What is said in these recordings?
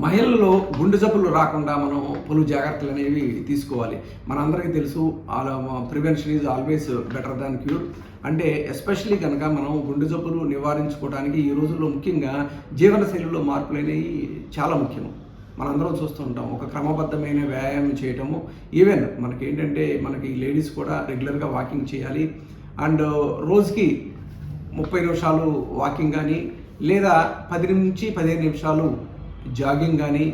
మహిళల్లో గుండె జబ్బులు రాకుండా మనం పలు జాగ్రత్తలు అనేవి తీసుకోవాలి. మనందరికీ తెలుసు prevention is always better than cure. అంటే ఎస్పెషల్లీ కనుక మనం గుండె జబ్బులు నివారించుకోవడానికి ఈ రోజుల్లో ముఖ్యంగా జీవనశైలిలో మార్పులు అనేవి చాలా ముఖ్యం. మనందరం చూస్తుంటాం ఒక క్రమబద్ధమైన వ్యాయామం చేయటము. ఈవెన్ మనకి లేడీస్ కూడా రెగ్యులర్గా వాకింగ్ చేయాలి. అండ్ రోజుకి 30 నిమిషాలు వాకింగ్ కానీ లేదా 10 నుంచి 15 నిమిషాలు జాగింగ్ కానీ,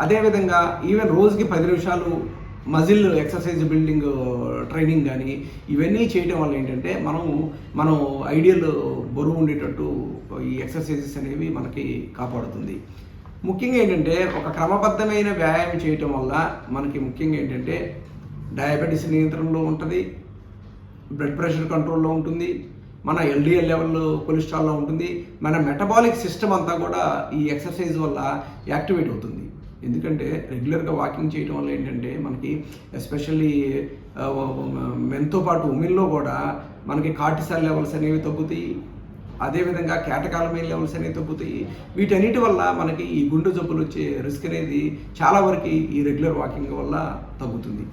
అదేవిధంగా ఈవెన్ రోజుకి 10 నిమిషాలు మజిల్ ఎక్సర్సైజ్ బిల్డింగ్ ట్రైనింగ్ కానీ, ఇవన్నీ చేయడం వల్ల ఏంటంటే మనం ఐడియల్ బరువు ఉండేటట్టు ఈ ఎక్సర్సైజెస్ అనేవి మనకి కాపాడుతుంది. ముఖ్యంగా ఏంటంటే ఒక క్రమబద్ధమైన వ్యాయామం చేయటం వల్ల మనకి ముఖ్యంగా ఏంటంటే డయాబెటీస్ నియంత్రణలో ఉంటుంది, బ్లడ్ ప్రెషర్ కంట్రోల్లో ఉంటుంది, మన ఎల్డిఎల్ లెవెల్ కొలెస్ట్రాల్లో ఉంటుంది, మన మెటబాలిక్ సిస్టమ్ అంతా కూడా ఈ ఎక్సర్సైజ్ వల్ల యాక్టివేట్ అవుతుంది. ఎందుకంటే రెగ్యులర్గా వాకింగ్ చేయడం వల్ల ఏంటంటే మనకి ఎస్పెషల్లీ మెన్తో పాటు ఉమెన్లో కూడా మనకి కార్టిసాల్ లెవెల్స్ అనేవి తగ్గుతాయి, అదేవిధంగా కేటకాలమైన్ లెవెల్స్ అనేవి తగ్గుతాయి. వీటన్నిటి వల్ల మనకి ఈ గుండె జబ్బులు వచ్చే రిస్క్ అనేది చాలా వరకు ఈ రెగ్యులర్ వాకింగ్ వల్ల తగ్గుతుంది.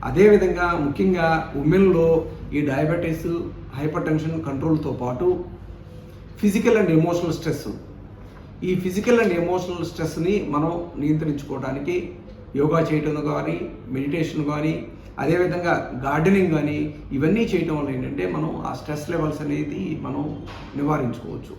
అదేవిధంగా ముఖ్యంగా ఉమెన్లో ఈ డయాబెటీస్, హైపర్ టెన్షన్ కంట్రోల్తో పాటు ఫిజికల్ అండ్ ఎమోషనల్ స్ట్రెస్, ఈ ఫిజికల్ అండ్ ఎమోషనల్ స్ట్రెస్ని మనం నియంత్రించుకోవడానికి యోగా చేయడం కానీ, మెడిటేషన్ కానీ, అదేవిధంగా గార్డెనింగ్ కానీ, ఇవన్నీ చేయటం వల్ల ఏంటంటే మనం ఆ స్ట్రెస్ లెవెల్స్ అనేది మనం నివారించుకోవచ్చు.